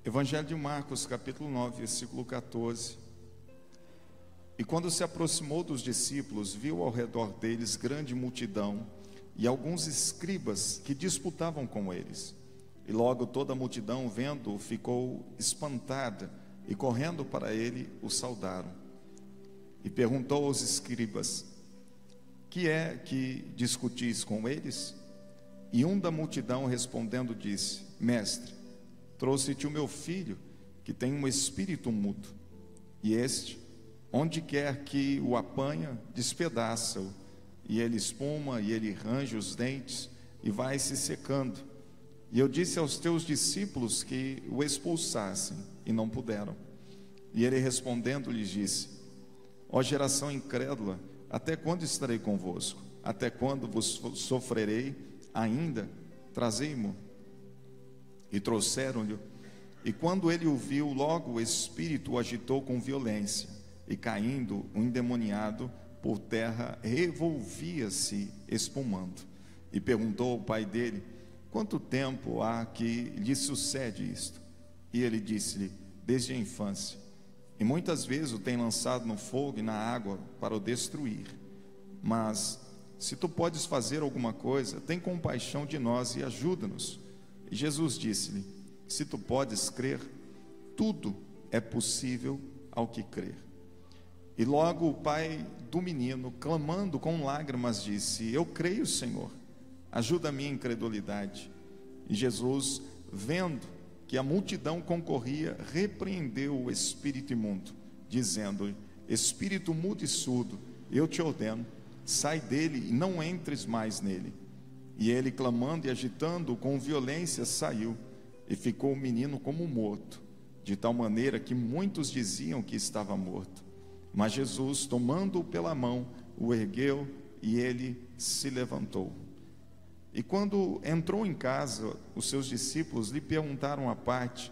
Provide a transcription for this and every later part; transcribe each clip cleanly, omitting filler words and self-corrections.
Evangelho de Marcos, capítulo 9, versículo 14. E quando se aproximou dos discípulos, viu ao redor deles grande multidão e alguns escribas que disputavam com eles. E logo toda a multidão, vendo-o, ficou espantada e correndo para ele, o saudaram. E perguntou aos escribas: que é que discutis com eles? E um da multidão respondendo disse: Mestre, trouxe-te o meu filho, que tem um espírito mudo, e este, onde quer que o apanha, despedaça-o, e ele espuma, e ele range os dentes, e vai se secando. E eu disse aos teus discípulos que o expulsassem, e não puderam. E ele respondendo lhes disse: Ó geração incrédula, até quando estarei convosco? Até quando vos sofrerei ainda? Trazei-mo. E trouxeram-lhe, e quando ele o viu, logo o espírito o agitou com violência, e caindo o endemoniado por terra, revolvia-se espumando. E perguntou ao pai dele: quanto tempo há que lhe sucede isto? E ele disse-lhe: desde a infância, e muitas vezes o tem lançado no fogo e na água para o destruir. Mas se tu podes fazer alguma coisa, tem compaixão de nós e ajuda-nos. E Jesus disse-lhe: se tu podes crer, tudo é possível ao que crer. E logo o pai do menino, clamando com lágrimas, disse: eu creio, Senhor, ajuda a minha incredulidade. E Jesus, vendo que a multidão concorria, repreendeu o espírito imundo, dizendo-lhe: espírito mudo e surdo, eu te ordeno, sai dele e não entres mais nele. E ele, clamando e agitando-o com violência, saiu, e ficou o menino como morto, de tal maneira que muitos diziam que estava morto. Mas Jesus, tomando-o pela mão, o ergueu, e ele se levantou. E quando entrou em casa, os seus discípulos lhe perguntaram à parte: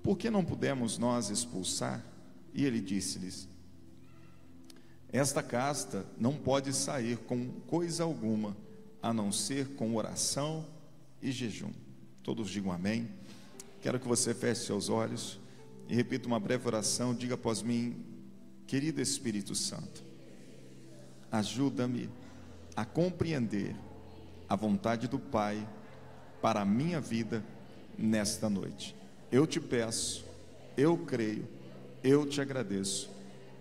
por que não pudemos nós expulsar? E ele disse-lhes: esta casta não pode sair com coisa alguma, a não ser com oração e jejum. Todos digam amém. Quero que você feche seus olhos e repita uma breve oração. Diga após mim: querido Espírito Santo, ajuda-me a compreender a vontade do Pai para a minha vida nesta noite. Eu te peço, eu creio, eu te agradeço,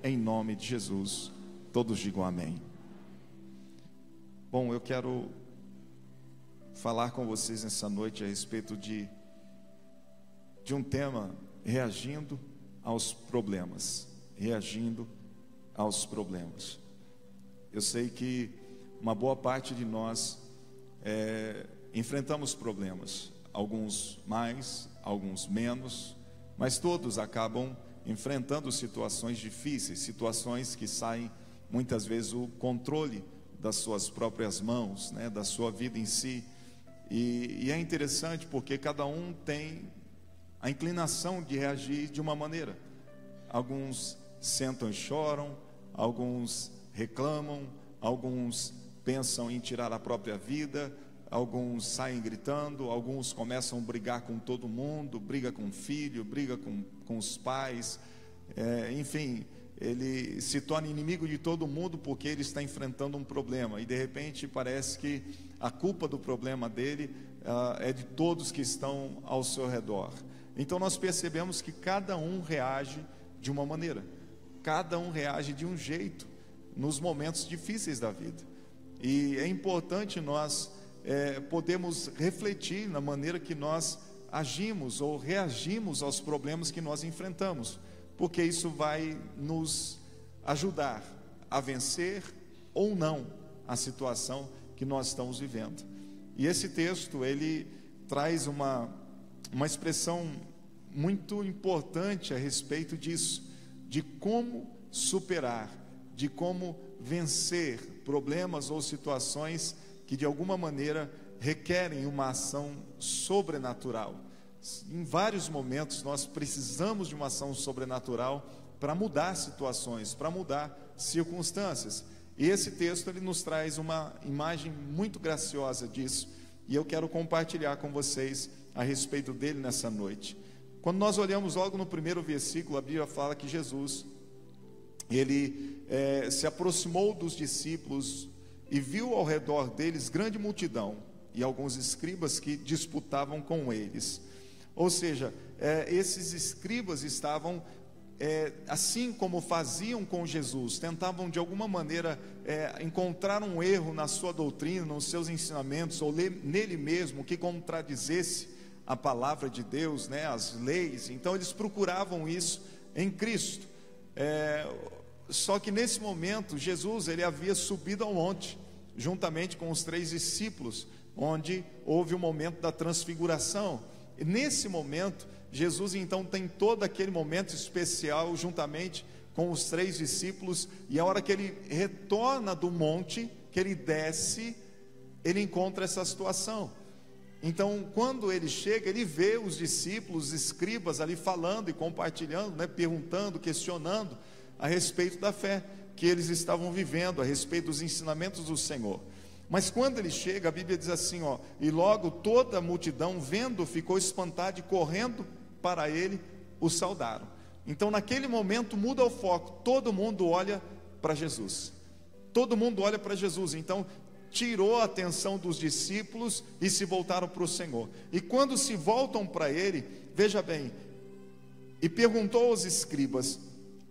em nome de Jesus. Todos digam amém. Bom, eu quero falar com vocês nessa noite a respeito de um tema: reagindo aos problemas. Reagindo aos problemas. Eu sei que uma boa parte de nós enfrentamos problemas, alguns mais, alguns menos, mas todos acabam enfrentando situações difíceis, situações que saem muitas vezes o controle das suas próprias mãos, né, da sua vida em si. E é interessante porque cada um tem a inclinação de reagir de uma maneira. Alguns sentam e choram, alguns reclamam, alguns pensam em tirar a própria vida, alguns saem gritando, alguns começam a brigar com todo mundo, briga com o filho, briga com os pais, enfim, ele se torna inimigo de todo mundo porque ele está enfrentando um problema, e de repente parece que a culpa do problema dele é de todos que estão ao seu redor. Então nós percebemos que cada um reage de uma maneira, cada um reage de um jeito nos momentos difíceis da vida. E é importante nós podermos refletir na maneira que nós agimos ou reagimos aos problemas que nós enfrentamos, porque isso vai nos ajudar a vencer ou não a situação que nós estamos vivendo. E esse texto, ele traz uma expressão muito importante a respeito disso, de como superar, de como vencer problemas ou situações que de alguma maneira requerem uma ação sobrenatural. Em vários momentos nós precisamos de uma ação sobrenatural para mudar situações, para mudar circunstâncias. E esse texto, ele nos traz uma imagem muito graciosa disso, e eu quero compartilhar com vocês a respeito dele nessa noite. Quando nós olhamos logo no primeiro versículo, a Bíblia fala que Jesus, ele se aproximou dos discípulos e viu ao redor deles grande multidão e alguns escribas que disputavam com eles. Ou seja, esses escribas estavam, assim como faziam com Jesus, tentavam de alguma maneira encontrar um erro na sua doutrina, nos seus ensinamentos, ou nele mesmo, que contradizesse a palavra de Deus, né, as leis. Então eles procuravam isso em Cristo. Só que nesse momento Jesus, ele havia subido ao monte juntamente com os 3 discípulos, onde houve o momento da transfiguração. E nesse momento Jesus então tem todo aquele momento especial juntamente com os 3 discípulos, e a hora que ele retorna do monte, que ele desce, ele encontra essa situação. Então, quando ele chega, ele vê os discípulos, os escribas ali falando e compartilhando, né, perguntando, questionando a respeito da fé que eles estavam vivendo, a respeito dos ensinamentos do Senhor. Mas quando ele chega, a Bíblia diz assim, e logo toda a multidão, vendo, ficou espantada e correndo para ele, o saudaram. Então, naquele momento, muda o foco, todo mundo olha para Jesus. Todo mundo olha para Jesus. Então, tirou a atenção dos discípulos e se voltaram para o Senhor. E quando se voltam para ele, veja bem, e perguntou aos escribas: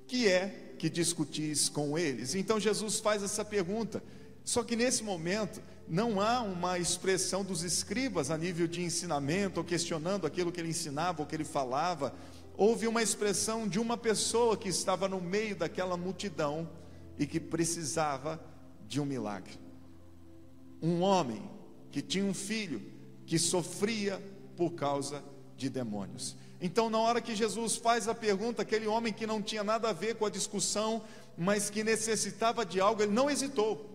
que é que discutis com eles? Então Jesus faz essa pergunta. Só que nesse momento não há uma expressão dos escribas a nível de ensinamento, ou questionando aquilo que ele ensinava, ou que ele falava. Houve uma expressão de uma pessoa que estava no meio daquela multidão e que precisava de um milagre. Um homem que tinha um filho que sofria por causa de demônios. Então, na hora que Jesus faz a pergunta, aquele homem que não tinha nada a ver com a discussão, mas que necessitava de algo, ele não hesitou.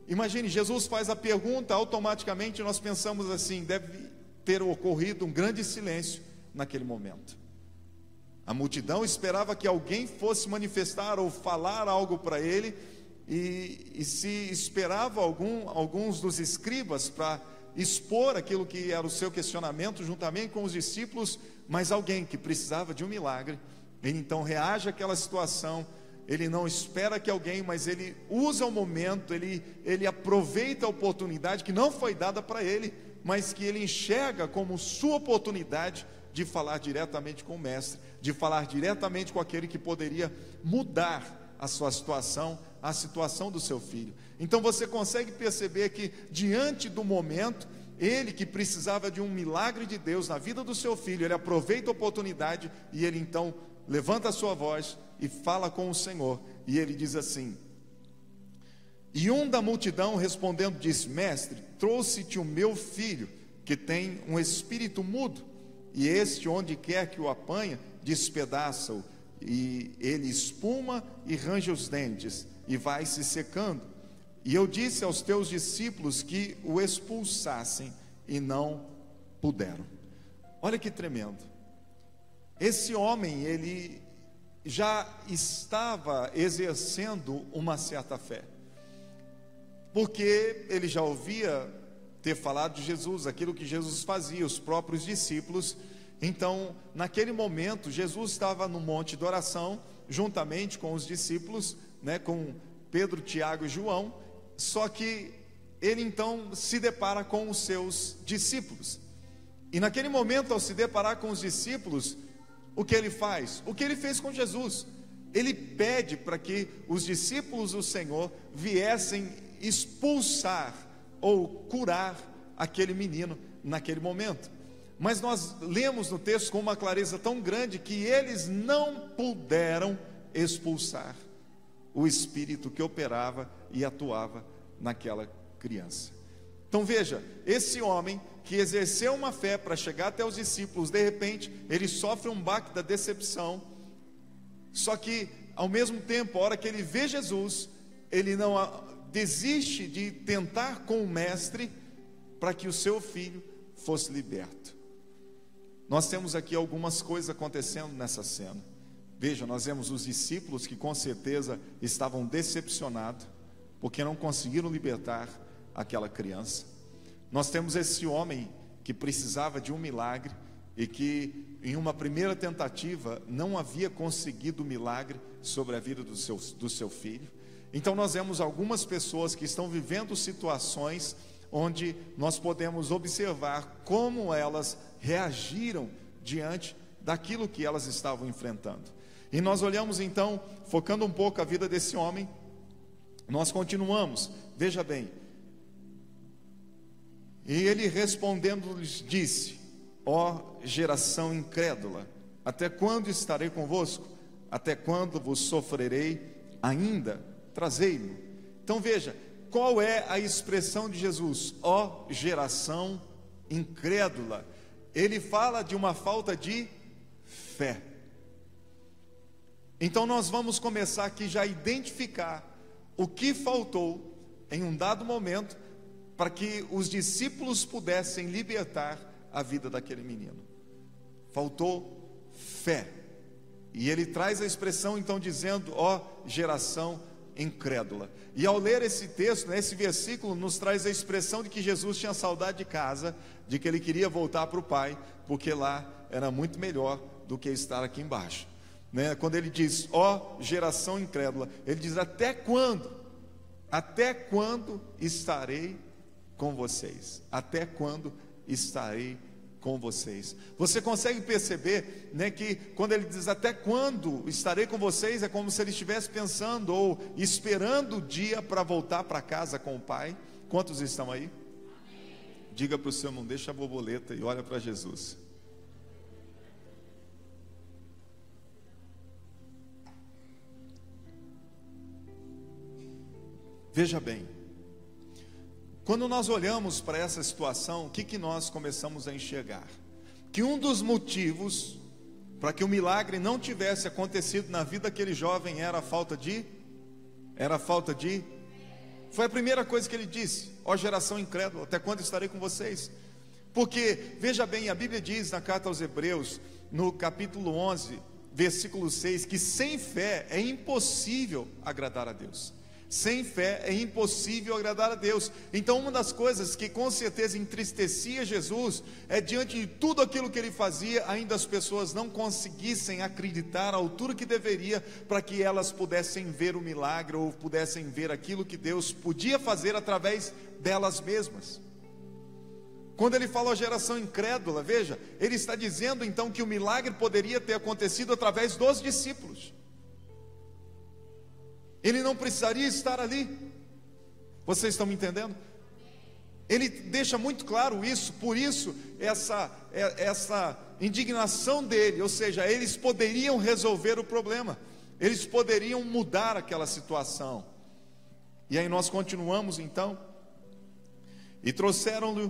Imagine, Jesus faz a pergunta, automaticamente nós pensamos assim: deve ter ocorrido um grande silêncio naquele momento. A multidão esperava que alguém fosse manifestar ou falar algo para ele, e se esperava alguns dos escribas para expor aquilo que era o seu questionamento juntamente com os discípulos, mas alguém que precisava de um milagre, ele então reage àquela situação. Ele não espera que alguém, mas ele usa o momento, ele aproveita a oportunidade que não foi dada para ele, mas que ele enxerga como sua oportunidade de falar diretamente com o mestre, de falar diretamente com aquele que poderia mudar a sua situação, a situação do seu filho. Então você consegue perceber que diante do momento, ele que precisava de um milagre de Deus na vida do seu filho, ele aproveita a oportunidade e ele então levanta a sua voz e fala com o Senhor, e ele diz assim: e um da multidão respondendo disse: mestre, trouxe-te o meu filho, que tem um espírito mudo, e este, onde quer que o apanha, despedaça-o, e ele espuma e range os dentes, e vai se secando. E eu disse aos teus discípulos que o expulsassem, e não puderam. Olha que tremendo. Esse homem, ele já estava exercendo uma certa fé, porque ele já ouvia ter falado de Jesus, aquilo que Jesus fazia, os próprios discípulos. Então, naquele momento, Jesus estava no monte de oração, juntamente com os discípulos, né, com Pedro, Tiago e João. Só que ele então se depara com os seus discípulos. E naquele momento, ao se deparar com os discípulos, o que ele faz? O que ele fez com Jesus. Ele pede para que os discípulos do Senhor viessem expulsar ou curar aquele menino naquele momento. Mas nós lemos no texto com uma clareza tão grande que eles não puderam expulsar o espírito que operava e atuava naquela criança. Então veja, esse homem que exerceu uma fé para chegar até os discípulos, de repente ele sofre um baque da decepção. Só que ao mesmo tempo, a hora que ele vê Jesus, ele não desiste de tentar com o mestre para que o seu filho fosse liberto. Nós temos aqui algumas coisas acontecendo nessa cena. Veja, nós vemos os discípulos que com certeza estavam decepcionados, porque não conseguiram libertar aquela criança. Nós temos esse homem que precisava de um milagre, e que em uma primeira tentativa não havia conseguido o milagre sobre a vida do seu filho. Então nós vemos algumas pessoas que estão vivendo situações onde nós podemos observar como elas reagiram diante daquilo que elas estavam enfrentando. E nós olhamos então, focando um pouco a vida desse homem, nós continuamos, veja bem. E ele respondendo-lhes disse: ó geração incrédula, até quando estarei convosco? Até quando vos sofrerei ainda? Trazei-me. Então veja, qual é a expressão de Jesus? Ó geração incrédula. Ele fala de uma falta de fé. Então nós vamos começar aqui já a identificar o que faltou em um dado momento para que os discípulos pudessem libertar a vida daquele menino. Faltou fé. E ele traz a expressão então dizendo: ó geração incrédula. E ao ler esse texto, esse versículo nos traz a expressão de que Jesus tinha saudade de casa, de que ele queria voltar para o Pai, porque lá era muito melhor do que estar aqui embaixo, né? Quando ele diz, ó geração incrédula, ele diz: até quando? Até quando estarei com vocês? Até quando estarei com vocês? Você consegue perceber, né, que quando ele diz até quando estarei com vocês, é como se ele estivesse pensando ou esperando o dia para voltar para casa com o Pai. Quantos estão aí? Diga para o seu irmão: deixa a borboleta e olha para Jesus. Veja bem, quando nós olhamos para essa situação, o que nós começamos a enxergar? Que um dos motivos para que o milagre não tivesse acontecido na vida daquele jovem era a falta de foi a primeira coisa que ele disse: ó geração incrédula, até quando estarei com vocês? Porque, veja bem, a Bíblia diz na carta aos Hebreus, no capítulo 11, versículo 6, que sem fé é impossível agradar a Deus. Sem fé é impossível agradar a Deus. Então uma das coisas que com certeza entristecia Jesus é, diante de tudo aquilo que ele fazia, ainda as pessoas não conseguissem acreditar à altura que deveria, para que elas pudessem ver o milagre, ou pudessem ver aquilo que Deus podia fazer através delas mesmas. Quando ele fala a geração incrédula, veja, ele está dizendo então que o milagre poderia ter acontecido através dos discípulos. Ele não precisaria estar ali. Vocês estão me entendendo? Ele deixa muito claro isso. Por isso essa indignação dele, ou seja, eles poderiam resolver o problema, eles poderiam mudar aquela situação. E aí nós continuamos então. E trouxeram-lhe,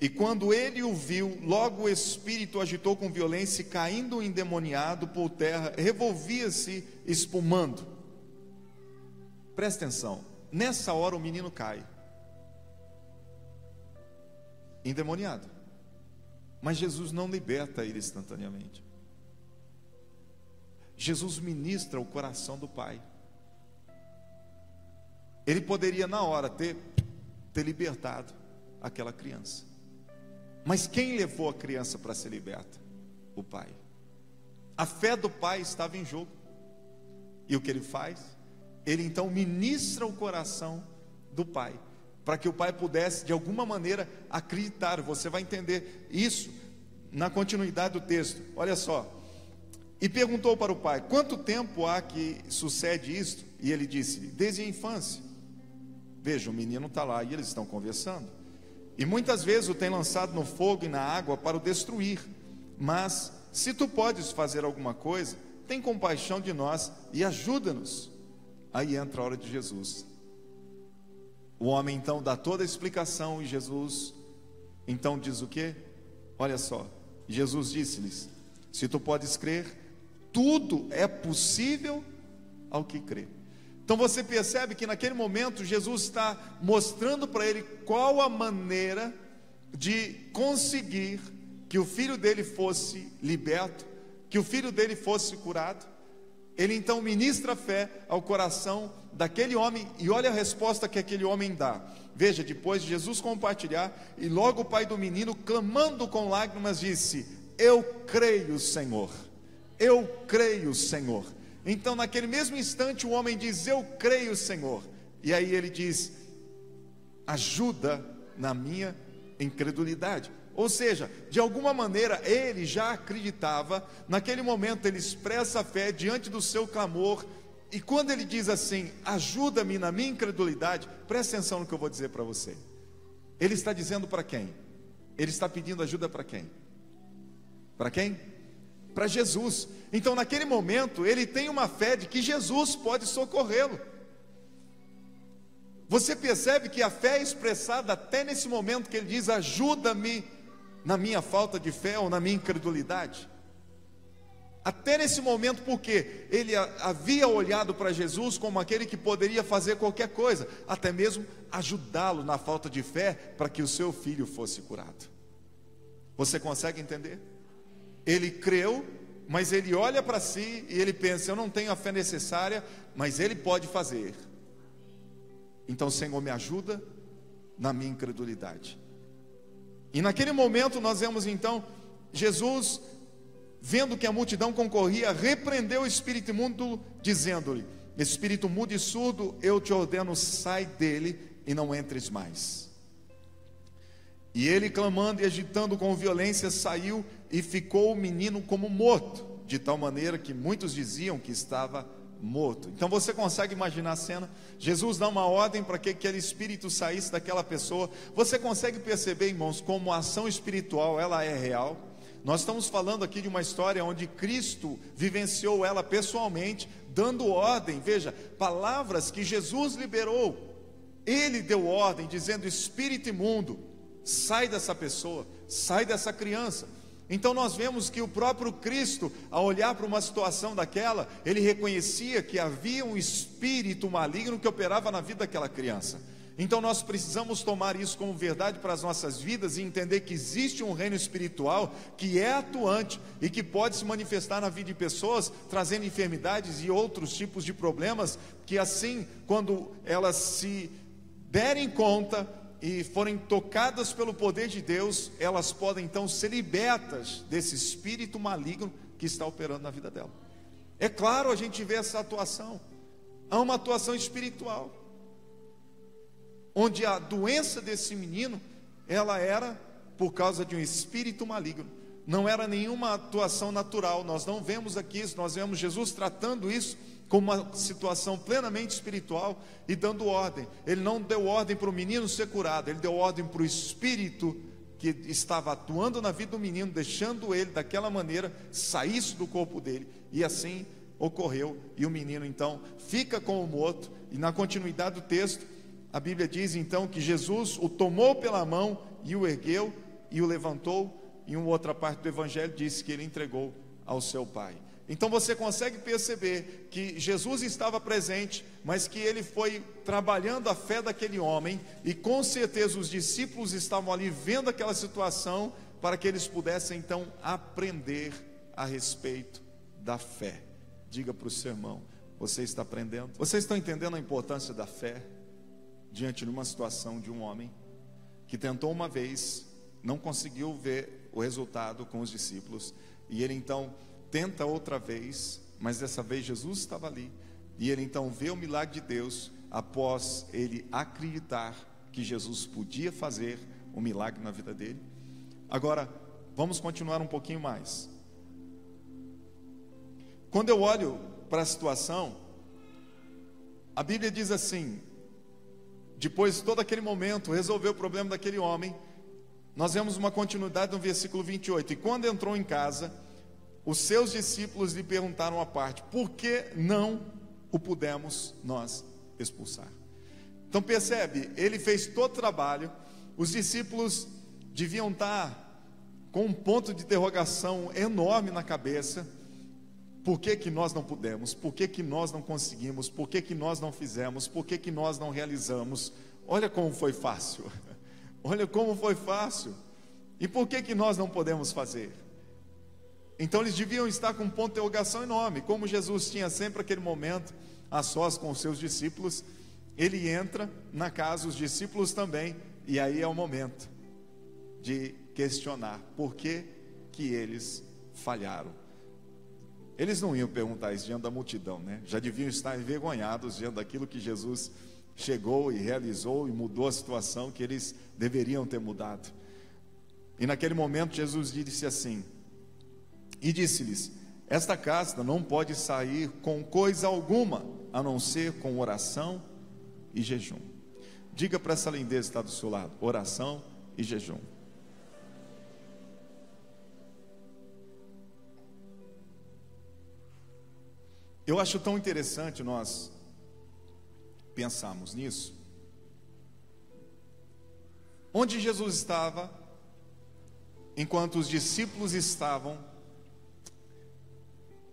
e quando ele o viu, logo o espírito agitou com violência, e caindo endemoniado por terra, revolvia-se espumando. Presta atenção, nessa hora o menino cai, endemoniado, mas Jesus não liberta ele instantaneamente. Jesus ministra o coração do Pai. Ele poderia na hora ter libertado aquela criança, mas quem levou a criança para ser liberta? O Pai. A fé do Pai estava em jogo. E o que ele faz? Ele então ministra o coração do Pai, para que o Pai pudesse de alguma maneira acreditar. Você vai entender isso na continuidade do texto. Olha só: e perguntou para o pai: quanto tempo há que sucede isto? E ele disse: desde a infância. Veja, o menino está lá e eles estão conversando. E muitas vezes o tem lançado no fogo e na água para o destruir. Mas se tu podes fazer alguma coisa, tem compaixão de nós e ajuda-nos. Aí entra a hora de Jesus. O homem então dá toda a explicação, e Jesus então diz o quê? Olha só, Jesus disse-lhes: se tu podes crer, tudo é possível ao que crê. Então você percebe que naquele momento Jesus está mostrando para ele qual a maneira de conseguir que o filho dele fosse liberto, que o filho dele fosse curado. Ele então ministra fé ao coração daquele homem, e olha a resposta que aquele homem dá. Veja, depois de Jesus compartilhar, e logo o pai do menino, clamando com lágrimas, disse: eu creio, Senhor. Eu creio, Senhor. Então naquele mesmo instante o homem diz, eu creio, Senhor. E aí ele diz, ajuda na minha incredulidade. Ou seja, de alguma maneira ele já acreditava. Naquele momento ele expressa a fé diante do seu clamor. E quando ele diz assim, ajuda-me na minha incredulidade, presta atenção no que eu vou dizer para você. Ele está dizendo para quem? Ele está pedindo ajuda para quem? Para quem? Para Jesus. Então naquele momento ele tem uma fé de que Jesus pode socorrê-lo. Você percebe que a fé é expressada até nesse momento que ele diz, ajuda-me na minha falta de fé ou na minha incredulidade. Até nesse momento, porque ele havia olhado para Jesus como aquele que poderia fazer qualquer coisa, até mesmo ajudá-lo na falta de fé, para que o seu filho fosse curado. Você consegue entender? Ele creu, mas ele olha para si e ele pensa, eu não tenho a fé necessária, mas ele pode fazer. Então, Senhor, me ajuda na minha incredulidade. E naquele momento nós vemos então, Jesus, vendo que a multidão concorria, repreendeu o espírito imundo, dizendo-lhe, espírito mudo e surdo, eu te ordeno, sai dele e não entres mais. E ele, clamando e agitando com violência, saiu e ficou o menino como morto, de tal maneira que muitos diziam que estava morto. Então você consegue imaginar a cena? Jesus dá uma ordem para que aquele espírito saísse daquela pessoa. Você consegue perceber, irmãos, como a ação espiritual, ela é real? Nós estamos falando aqui de uma história onde Cristo vivenciou ela pessoalmente, dando ordem, veja, palavras que Jesus liberou. Ele deu ordem, dizendo, espírito imundo, sai dessa pessoa, sai dessa criança. Então nós vemos que o próprio Cristo, ao olhar para uma situação daquela, ele reconhecia que havia um espírito maligno que operava na vida daquela criança. Então nós precisamos tomar isso como verdade para as nossas vidas e entender que existe um reino espiritual que é atuante e que pode se manifestar na vida de pessoas, trazendo enfermidades e outros tipos de problemas, que assim, quando elas se derem conta e forem tocadas pelo poder de Deus, elas podem então ser libertas desse espírito maligno que está operando na vida dela. É claro, a gente vê essa atuação, há uma atuação espiritual, onde a doença desse menino, ela era por causa de um espírito maligno, não era nenhuma atuação natural. Nós não vemos aqui isso, nós vemos Jesus tratando isso como uma situação plenamente espiritual e dando ordem. Ele não deu ordem para o menino ser curado, ele deu ordem para o espírito que estava atuando na vida do menino, deixando ele daquela maneira, saísse do corpo dele, e assim ocorreu, e o menino então fica como morto. E na continuidade do texto, a Bíblia diz então que Jesus o tomou pela mão e o ergueu e o levantou, e uma outra parte do evangelho diz que ele entregou ao seu pai. Então você consegue perceber que Jesus estava presente, mas que ele foi trabalhando a fé daquele homem, e com certeza os discípulos estavam ali vendo aquela situação, para que eles pudessem então aprender a respeito da fé. Diga para o seu irmão, você está aprendendo? Vocês estão entendendo a importância da fé? Diante de uma situação de um homem que tentou uma vez, não conseguiu ver o resultado com os discípulos, e ele então tenta outra vez, mas dessa vez Jesus estava ali, e ele então vê o milagre de Deus, após ele acreditar que Jesus podia fazer um milagre na vida dele. Agora, vamos continuar um pouquinho mais. Quando eu olho para a situação, a Bíblia diz assim, depois de todo aquele momento, resolveu o problema daquele homem, nós vemos uma continuidade no versículo 28, e quando entrou em casa, os seus discípulos lhe perguntaram à parte, por que não o pudemos nós expulsar? Então percebe, ele fez todo o trabalho, os discípulos deviam estar com um ponto de interrogação enorme na cabeça. Por que que nós não pudemos? Por que que nós não conseguimos? Por que que nós não fizemos? Por que que nós não realizamos? Olha como foi fácil, olha como foi fácil, e por que que nós não podemos fazer? Então eles deviam estar com um ponto de interrogação enorme. Como Jesus tinha sempre aquele momento a sós com os seus discípulos, ele entra na casa, os discípulos também, e aí é o momento de questionar, por que que eles falharam. Eles não iam perguntar isso diante da multidão, né? Já deviam estar envergonhados diante daquilo que Jesus chegou e realizou e mudou a situação que eles deveriam ter mudado. E naquele momento Jesus disse assim, e disse-lhes: esta casta não pode sair com coisa alguma, a não ser com oração e jejum. Diga para essa lindeza que está do seu lado: oração e jejum. Eu acho tão interessante nós pensarmos nisso. Onde Jesus estava, enquanto os discípulos estavam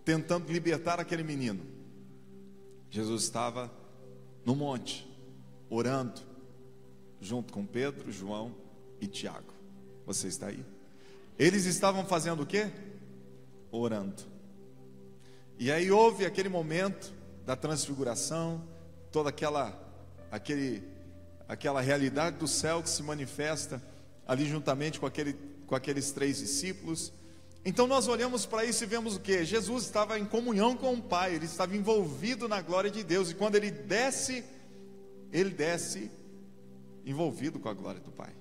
tentando libertar aquele menino? Jesus estava no monte, orando, junto com Pedro, João e Tiago. Você está aí? Eles estavam fazendo o quê? Orando. E aí houve aquele momento da transfiguração, toda aquela realidade do céu que se manifesta ali juntamente com aqueles 3 discípulos. Então nós olhamos para isso e vemos o quê? Jesus estava em comunhão com o Pai, ele estava envolvido na glória de Deus, e quando ele desce envolvido com a glória do Pai.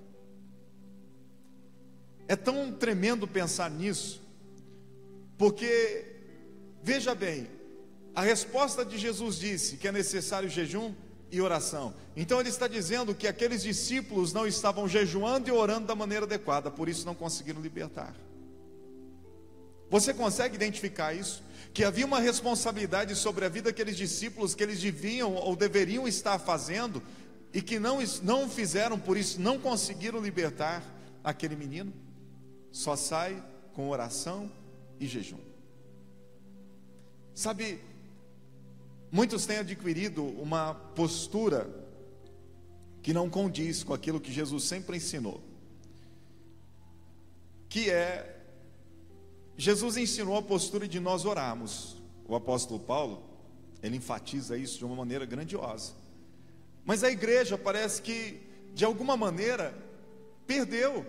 É tão tremendo pensar nisso, porque veja bem, a resposta de Jesus disse que é necessário jejum e oração. Então ele está dizendo que aqueles discípulos não estavam jejuando e orando da maneira adequada, por isso não conseguiram libertar. Você consegue identificar isso? Que havia uma responsabilidade sobre a vida daqueles discípulos, que eles deviam ou deveriam estar fazendo, e que não fizeram, por isso não conseguiram libertar aquele menino. Só sai com oração e jejum. Sabe, muitos têm adquirido uma postura que não condiz com aquilo que Jesus sempre ensinou, que é, Jesus ensinou a postura de nós orarmos. O apóstolo Paulo, ele enfatiza isso de uma maneira grandiosa. Mas a igreja parece que, de alguma maneira, perdeu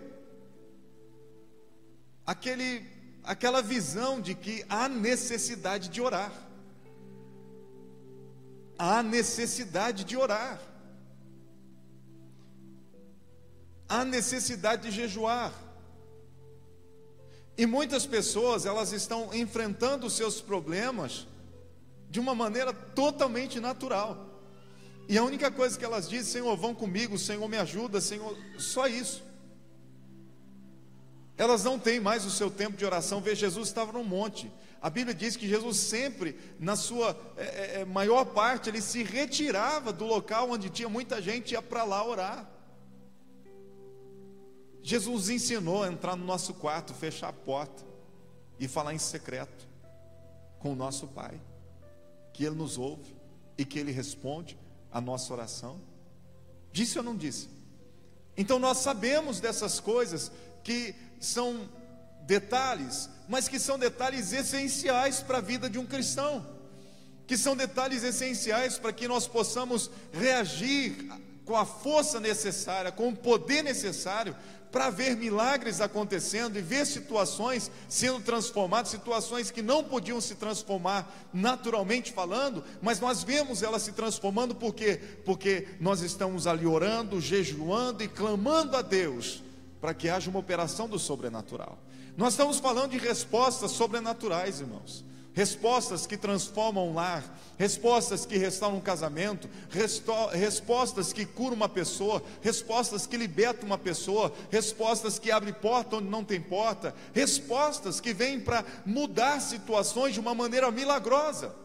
aquela visão de que há necessidade de orar. Há necessidade de orar. Há necessidade de jejuar. E muitas pessoas, elas estão enfrentando os seus problemas de uma maneira totalmente natural. E a única coisa que elas dizem: Senhor, vão comigo, Senhor, me ajuda, Senhor, só isso. Elas não têm mais o seu tempo de oração. Vê, Jesus estava no monte. A Bíblia diz que Jesus sempre, na sua maior parte, ele se retirava do local onde tinha muita gente e ia para lá orar. Jesus ensinou a entrar no nosso quarto, fechar a porta e falar em secreto com o nosso Pai, que Ele nos ouve e que Ele responde a nossa oração. Disse ou não disse? Então nós sabemos dessas coisas que são detalhes, mas que são detalhes essenciais para a vida de um cristão, que são detalhes essenciais para que nós possamos reagir com a força necessária, com o poder necessário, para ver milagres acontecendo e ver situações sendo transformadas, situações que não podiam se transformar naturalmente falando, mas nós vemos elas se transformando. Por quê? Porque nós estamos ali orando, jejuando e clamando a Deus para que haja uma operação do sobrenatural. Nós estamos falando de respostas sobrenaturais, irmãos. Respostas que transformam um lar, respostas que restauram um casamento, respostas que curam uma pessoa, respostas que libertam uma pessoa, respostas que abrem porta onde não tem porta, respostas que vêm para mudar situações de uma maneira milagrosa.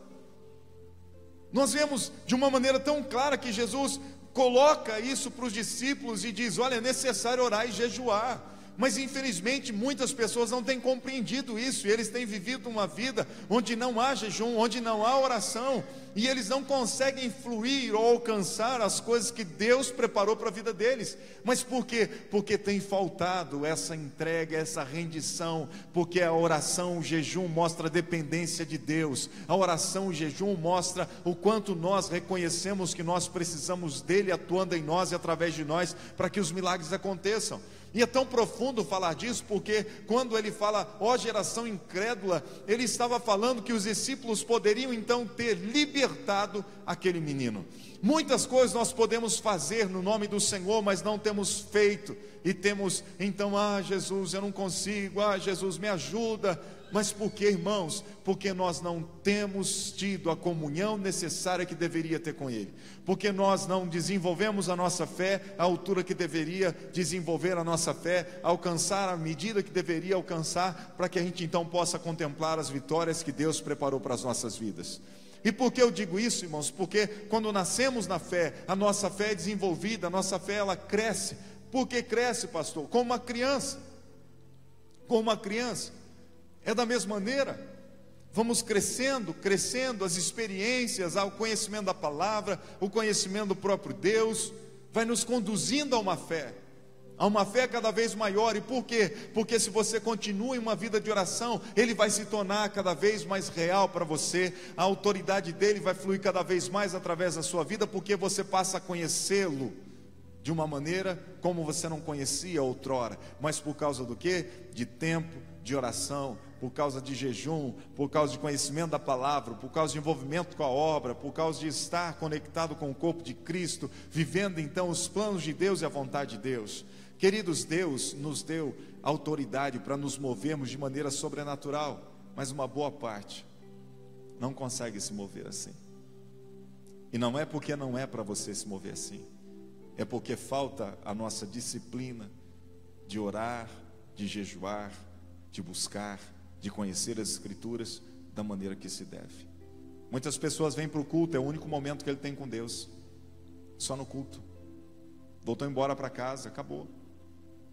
Nós vemos de uma maneira tão clara que Jesus coloca isso para os discípulos e diz: olha, é necessário orar e jejuar. Mas infelizmente muitas pessoas não têm compreendido isso, e eles têm vivido uma vida onde não há jejum, onde não há oração, e eles não conseguem fluir ou alcançar as coisas que Deus preparou para a vida deles. Mas por quê? Porque tem faltado essa entrega, essa rendição, porque a oração, o jejum mostra a dependência de Deus, a oração, o jejum mostra o quanto nós reconhecemos que nós precisamos dEle atuando em nós e através de nós, para que os milagres aconteçam. E é tão profundo falar disso, porque quando ele fala, ó geração incrédula, ele estava falando que os discípulos poderiam então ter libertado aquele menino. Muitas coisas nós podemos fazer no nome do Senhor, mas não temos feito, e temos então, Jesus, eu não consigo, Jesus, me ajuda. Mas por que, irmãos? Porque nós não temos tido a comunhão necessária que deveria ter com Ele, porque nós não desenvolvemos a nossa fé à altura que deveria desenvolver a nossa fé, alcançar a medida que deveria alcançar, para que a gente então possa contemplar as vitórias que Deus preparou para as nossas vidas. E por que eu digo isso, irmãos? Porque quando nascemos na fé, a nossa fé é desenvolvida, a nossa fé ela cresce. Por que cresce, pastor? Como uma criança. Como uma criança. É da mesma maneira, vamos crescendo, as experiências, o conhecimento da palavra, o conhecimento do próprio Deus, vai nos conduzindo a uma fé cada vez maior. E por quê? Porque se você continua em uma vida de oração, Ele vai se tornar cada vez mais real para você, a autoridade dEle vai fluir cada vez mais através da sua vida, porque você passa a conhecê-lo de uma maneira como você não conhecia outrora. Mas por causa do quê? De tempo, de oração, por causa de jejum, por causa de conhecimento da palavra, por causa de envolvimento com a obra, por causa de estar conectado com o corpo de Cristo, vivendo então os planos de Deus e a vontade de Deus. Queridos, Deus nos deu autoridade para nos movermos de maneira sobrenatural, mas uma boa parte não consegue se mover assim. E não é porque não é para você se mover assim, é porque falta a nossa disciplina de orar, de jejuar, de buscar, de conhecer as Escrituras da maneira que se deve. Muitas pessoas vêm para o culto, é o único momento que ele tem com Deus, só no culto. Voltou embora para casa, acabou.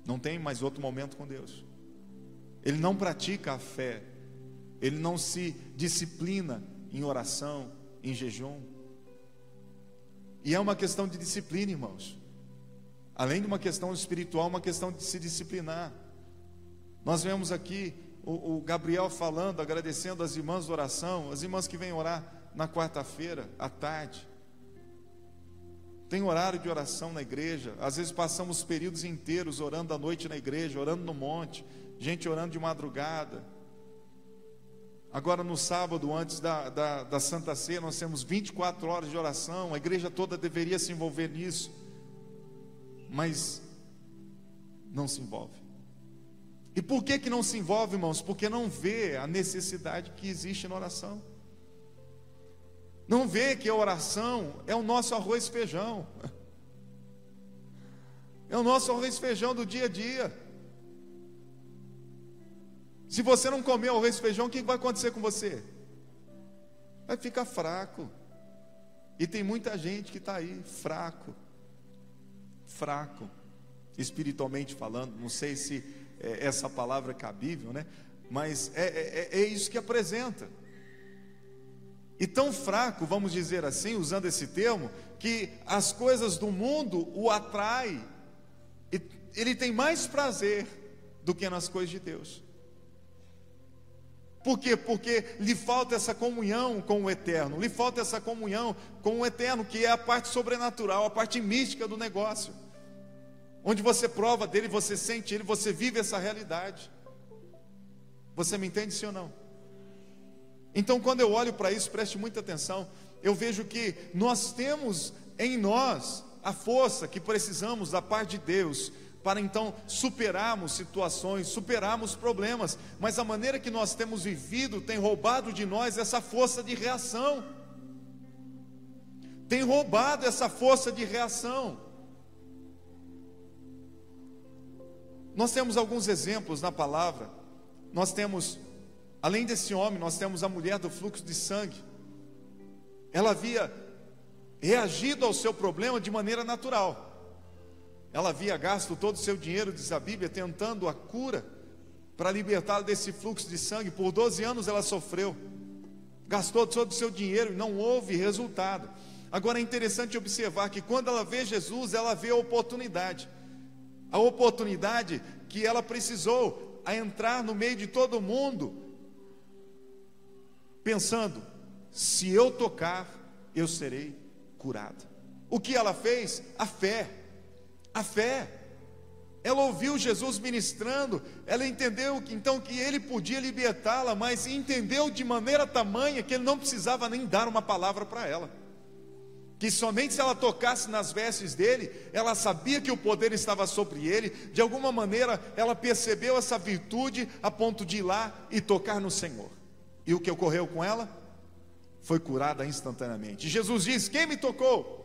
Não tem mais outro momento com Deus. Ele não pratica a fé, ele não se disciplina em oração, em jejum. E é uma questão de disciplina, irmãos. Além de uma questão espiritual, uma questão de se disciplinar. Nós vemos aqui o Gabriel falando, agradecendo as irmãs de oração, as irmãs que vêm orar na quarta-feira, à tarde. Tem horário de oração na igreja, às vezes passamos períodos inteiros orando à noite na igreja, orando no monte, gente orando de madrugada. Agora no sábado, antes da Santa Ceia, nós temos 24 horas de oração, a igreja toda deveria se envolver nisso, mas não se envolve. E por que não se envolve, irmãos? Porque não vê a necessidade que existe na oração. Não vê que a oração é o nosso arroz e feijão. É o nosso arroz e feijão do dia a dia. Se você não comer arroz e feijão, o que vai acontecer com você? Vai ficar fraco. E tem muita gente que está aí, fraco, espiritualmente falando. Não sei se essa palavra é cabível, né? Mas é isso que apresenta. E tão fraco, vamos dizer assim, usando esse termo, que as coisas do mundo o atrai, e ele tem mais prazer do que nas coisas de Deus. Por quê? Porque lhe falta essa comunhão com o eterno, lhe falta essa comunhão com o eterno, que é a parte sobrenatural, a parte mística do negócio, onde você prova dele, você sente ele, você vive essa realidade. Você me entende, sim ou não? Então, quando eu olho para isso, preste muita atenção, eu vejo que nós temos em nós a força que precisamos da parte de Deus, para então superarmos situações, superarmos problemas, mas a maneira que nós temos vivido tem roubado de nós essa força de reação, tem roubado essa força de reação. Nós temos alguns exemplos na palavra. Nós temos, além desse homem, nós temos a mulher do fluxo de sangue. Ela havia reagido ao seu problema de maneira natural. Ela havia gasto todo o seu dinheiro, diz a Bíblia, tentando a cura para libertá-la desse fluxo de sangue. Por 12 anos ela sofreu, gastou todo o seu dinheiro e não houve resultado. Agora é interessante observar que quando ela vê Jesus, ela vê a oportunidade que ela precisou a entrar no meio de todo mundo, pensando: se eu tocar, eu serei curada. O que ela fez? A fé. Ela ouviu Jesus ministrando, ela entendeu então que ele podia libertá-la, mas entendeu de maneira tamanha que ele não precisava nem dar uma palavra para ela, que somente se ela tocasse nas vestes dele, ela sabia que o poder estava sobre ele. De alguma maneira ela percebeu essa virtude a ponto de ir lá e tocar no Senhor. E o que ocorreu com ela? Foi curada instantaneamente. Jesus diz: quem me tocou?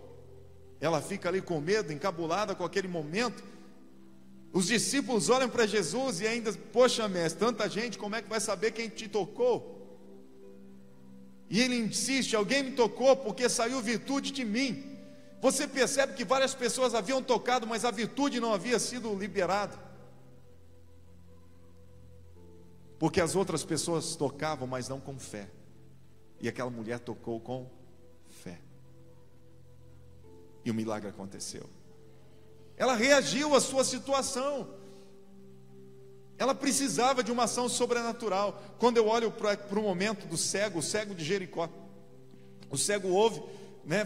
Ela fica ali com medo, encabulada com aquele momento. Os discípulos olham para Jesus e ainda: poxa mestre, tanta gente, como é que vai saber quem te tocou? E ele insiste: alguém me tocou porque saiu virtude de mim. Você percebe que várias pessoas haviam tocado, mas a virtude não havia sido liberada, porque as outras pessoas tocavam, mas não com fé. E aquela mulher tocou com fé, e o milagre aconteceu. Ela reagiu à sua situação. Ela precisava de uma ação sobrenatural. Quando eu olho para o momento do cego, o cego de Jericó, o cego ouve,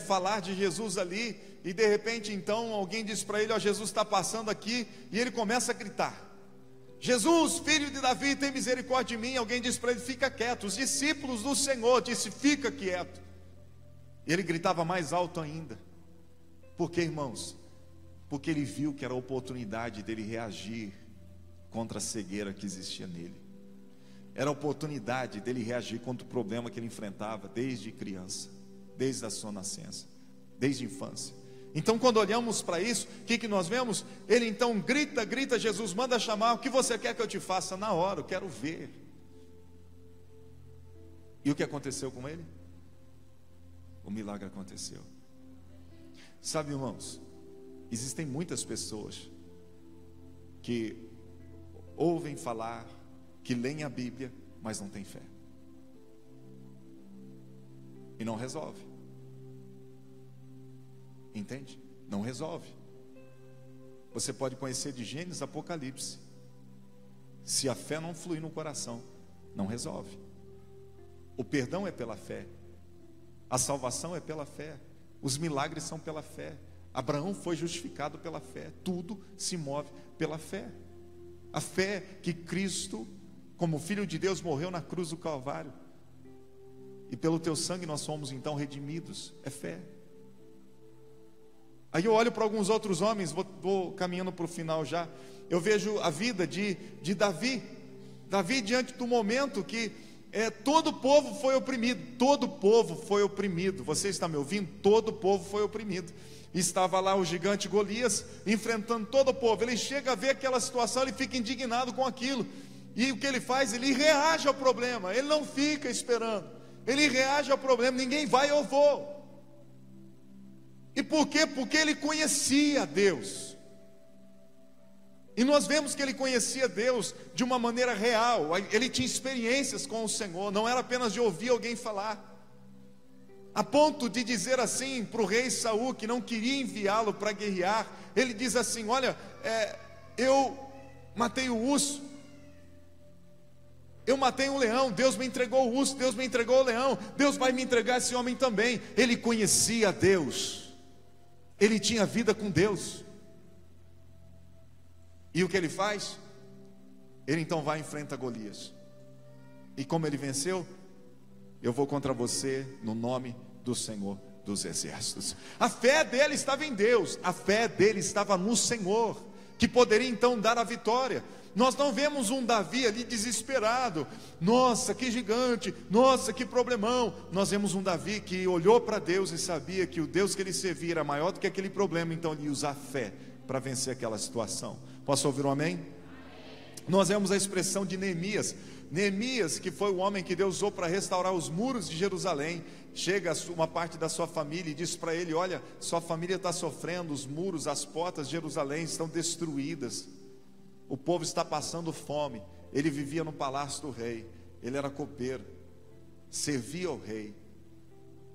falar de Jesus ali, e de repente então alguém diz para ele: ó, Jesus está passando aqui, e ele começa a gritar: Jesus, filho de Davi, tem misericórdia de mim. Alguém diz para ele: fica quieto. Os discípulos do Senhor disse: fica quieto. E ele gritava mais alto ainda. Por quê, irmãos? Porque ele viu que era a oportunidade dele reagir contra a cegueira que existia nele. Era a oportunidade dele reagir contra o problema que ele enfrentava desde criança, desde a sua nascença, desde a infância. Então, quando olhamos para isso, o que nós vemos? Ele então grita, Jesus manda chamar: o que você quer que eu te faça? Na hora, eu quero ver. E o que aconteceu com ele? O milagre aconteceu. Sabe, irmãos, existem muitas pessoas que ouvem falar, que leem a Bíblia, mas não têm fé, e não resolve. Entende? Não resolve. Você pode conhecer de Gênesis a Apocalipse, se a fé não fluir no coração, não resolve. O perdão é pela fé, a salvação é pela fé, os milagres são pela fé. Abraão foi justificado pela fé. Tudo se move pela fé. A fé que Cristo, como Filho de Deus, morreu na cruz do Calvário, e pelo teu sangue nós somos então redimidos. É fé. Aí eu olho para alguns outros homens, vou caminhando para o final já. Eu vejo a vida de Davi. Davi, diante do momento que todo o povo foi oprimido. Todo o povo foi oprimido. Você está me ouvindo? Todo o povo foi oprimido. Estava lá o gigante Golias enfrentando todo o povo. Ele chega a ver aquela situação, ele fica indignado com aquilo. E o que ele faz? Ele reage ao problema. Ele não fica esperando. Ele reage ao problema. Ninguém vai, eu vou. E por quê? Porque ele conhecia Deus. E nós vemos que ele conhecia Deus de uma maneira real. Ele tinha experiências com o Senhor. Não era apenas de ouvir alguém falar. A ponto de dizer assim para o rei Saul, que não queria enviá-lo para guerrear, ele diz assim: olha, eu matei o urso, eu matei um leão, Deus me entregou o urso, Deus me entregou o leão, Deus vai me entregar esse homem também. Ele conhecia Deus, ele tinha vida com Deus. E o que ele faz? Ele então vai e enfrenta Golias. E como ele venceu? Eu vou contra você no nome do Senhor dos Exércitos. A fé dele estava em Deus, a fé dele estava no Senhor, que poderia então dar a vitória. Nós não vemos um Davi ali desesperado: nossa, que gigante, nossa, que problemão. Nós vemos um Davi que olhou para Deus e sabia que o Deus que ele servia era maior do que aquele problema, então ele ia usar fé para vencer aquela situação. Posso ouvir um amém? Nós vemos a expressão de Neemias. Neemias, que foi o homem que Deus usou para restaurar os muros de Jerusalém, chega uma parte da sua família e diz para ele: olha, sua família está sofrendo, os muros, as portas de Jerusalém estão destruídas, o povo está passando fome. Ele vivia no palácio do rei, ele era copeiro, servia ao rei.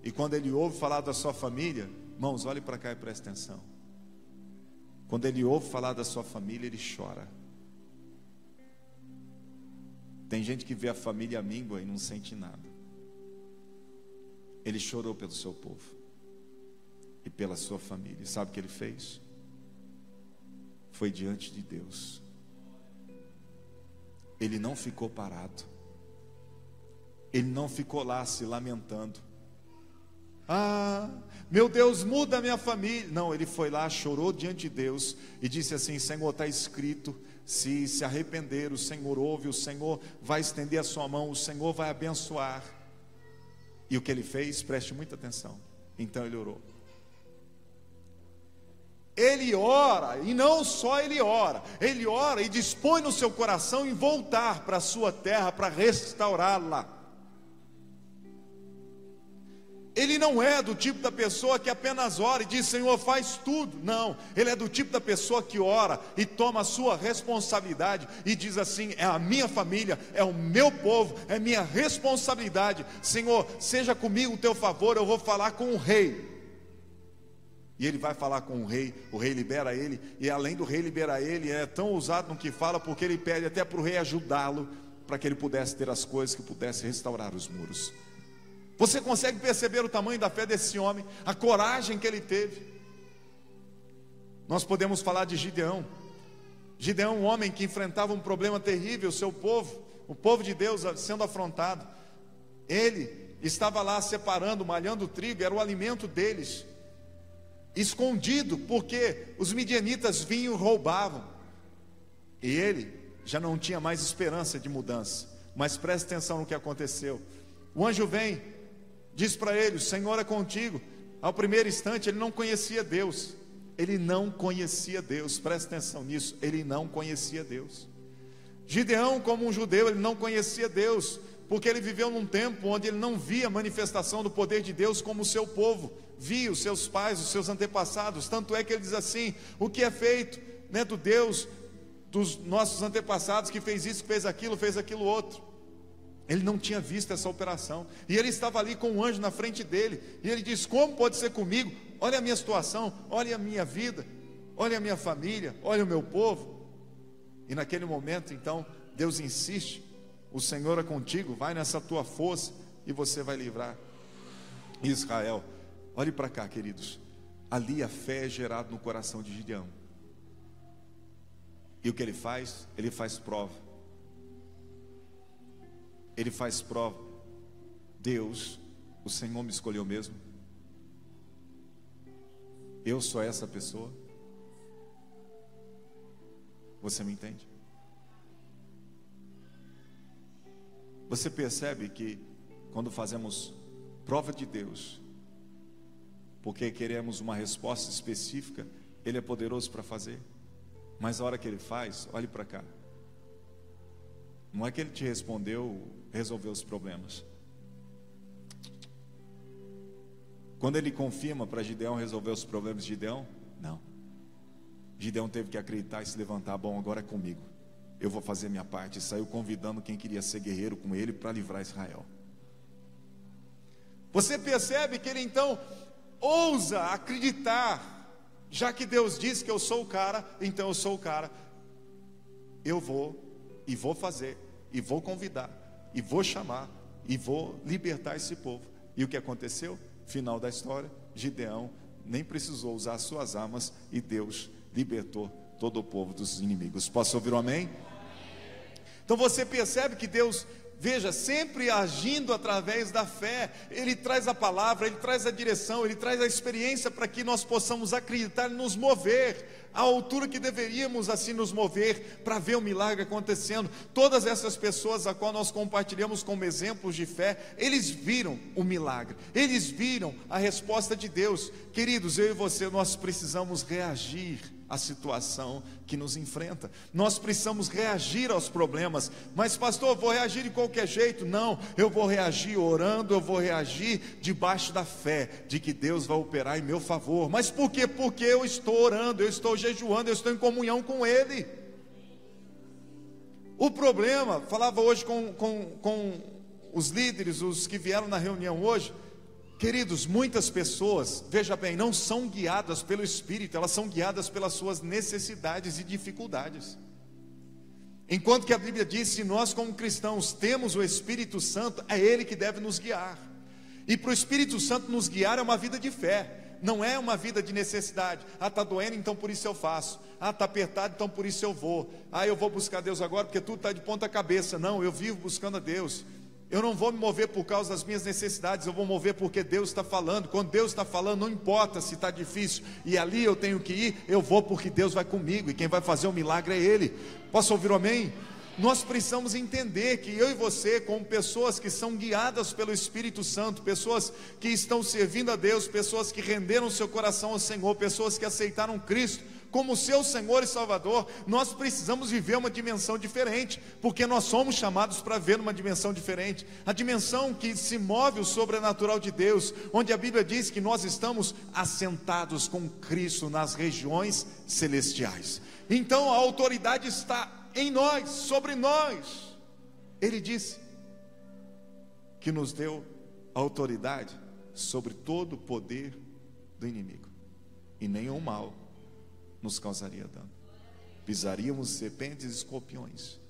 E quando ele ouve falar da sua família, irmãos, olhe para cá e preste atenção. Quando ele ouve falar da sua família, ele chora. Tem gente que vê a família míngua e não sente nada. Ele chorou pelo seu povo e pela sua família. E sabe o que ele fez? foi diante de Deus. Ele não ficou parado. Ele não ficou lá se lamentando. Ah, meu Deus, muda a minha família. Não, ele foi lá, chorou diante de Deus e disse assim: Senhor, está escrito, se arrepender, o Senhor ouve, o Senhor vai estender a sua mão, o Senhor vai abençoar. E o que ele fez, preste muita atenção. Então ele orou. Ele ora, e não só ele ora e dispõe no seu coração em voltar para a sua terra, para restaurá-la. Ele não é do tipo da pessoa que apenas ora e diz: Senhor, faz tudo. Não, ele é do tipo da pessoa que ora e toma a sua responsabilidade e diz assim: é a minha família, é o meu povo, é minha responsabilidade. Senhor, seja comigo o teu favor, eu vou falar com o rei. E ele vai falar com o rei libera ele, e além do rei liberar ele, é tão ousado no que fala, porque ele pede até para o rei ajudá-lo, para que ele pudesse ter as coisas, que pudesse restaurar os muros. Você consegue perceber o tamanho da fé desse homem, a coragem que ele teve? Nós podemos falar de Gideão. Gideão, um homem que enfrentava um problema terrível, o seu povo, o povo de Deus sendo afrontado. Ele estava lá separando, malhando o trigo, era o alimento deles, escondido, porque os midianitas vinham e roubavam. E ele já não tinha mais esperança de mudança. Mas preste atenção no que aconteceu. O anjo vem, diz para ele: o Senhor é contigo. Ao primeiro instante ele não conhecia Deus. Ele não conhecia Deus, preste atenção nisso. Ele não conhecia Deus. Gideão, como um judeu, ele não conhecia Deus, porque ele viveu num tempo onde ele não via a manifestação do poder de Deus como o seu povo via, os seus pais, os seus antepassados. Tanto é que ele diz assim: o que é feito, né, do Deus dos nossos antepassados, que fez isso, fez aquilo outro. Ele não tinha visto essa operação, e ele estava ali com um anjo na frente dele, e ele diz: como pode ser comigo? Olha a minha situação, olha a minha vida, olha a minha família, olha o meu povo. E naquele momento então Deus insiste: o Senhor é contigo, vai nessa tua força e você vai livrar Israel. Olhe para cá, queridos. Ali a fé é gerada no coração de Gideão. E o que ele faz? Ele faz prova. Ele faz prova. Deus, o Senhor me escolheu mesmo. Eu sou essa pessoa. Você me entende? Você percebe que quando fazemos prova de Deus, porque queremos uma resposta específica, Ele é poderoso para fazer. Mas a hora que Ele faz, olhe para cá. Não é que Ele te respondeu, resolveu os problemas. Quando Ele confirma para Gideão resolver os problemas de Gideão, não. Gideão teve que acreditar e se levantar: bom, agora é comigo, eu vou fazer minha parte. E saiu convidando quem queria ser guerreiro com ele para livrar Israel. Você percebe que ele então ousa acreditar: já que Deus disse que eu sou o cara, então eu sou o cara. Eu vou, e vou fazer, e vou convidar, e vou chamar, e vou libertar esse povo. E o que aconteceu? Final da história: Gideão nem precisou usar as suas armas, e Deus libertou todo o povo dos inimigos. Posso ouvir um amém? Então você percebe que Deus, veja, sempre agindo através da fé. Ele traz a palavra, Ele traz a direção, Ele traz a experiência para que nós possamos acreditar e nos mover à altura que deveríamos assim nos mover, para ver o milagre acontecendo. Todas essas pessoas a qual nós compartilhamos como exemplos de fé, eles viram o milagre, eles viram a resposta de Deus. Queridos, eu e você, nós precisamos reagir à situação que nos enfrenta. Nós precisamos reagir aos problemas. Mas pastor, eu vou reagir de qualquer jeito? Não, eu vou reagir orando, eu vou reagir debaixo da fé de que Deus vai operar em meu favor. Mas por quê? Porque eu estou orando, eu estou jejuando, eu estou em comunhão com Ele. O problema, falava hoje com os líderes, os que vieram na reunião hoje. Queridos, muitas pessoas, veja bem, não são guiadas pelo Espírito, elas são guiadas pelas suas necessidades e dificuldades. Enquanto que a Bíblia diz: se nós como cristãos temos o Espírito Santo, é Ele que deve nos guiar. E para o Espírito Santo nos guiar é uma vida de fé. não é uma vida de necessidade. Ah, está doendo, então por isso eu faço. Ah, está apertado, então por isso eu vou. Ah, eu vou buscar Deus agora porque tudo está de ponta cabeça. Não, eu vivo buscando a Deus. Eu não vou me mover por causa das minhas necessidades, eu vou mover porque Deus está falando. Quando Deus está falando, não importa se está difícil e ali eu tenho que ir, eu vou porque Deus vai comigo e quem vai fazer o milagre é Ele. Posso ouvir um amém? Nós precisamos entender que eu e você, como pessoas que são guiadas pelo Espírito Santo, pessoas que estão servindo a Deus, pessoas que renderam seu coração ao Senhor, pessoas que aceitaram Cristo como seu Senhor e Salvador, nós precisamos viver uma dimensão diferente, porque nós somos chamados para ver uma dimensão diferente, a dimensão que se move o sobrenatural de Deus, onde a Bíblia diz que nós estamos assentados com Cristo nas regiões celestiais. Então a autoridade está em nós, sobre nós. Ele disse que nos deu autoridade sobre todo o poder do inimigo, e nenhum mal nos causaria dano. Pisaríamos serpentes e escorpiões.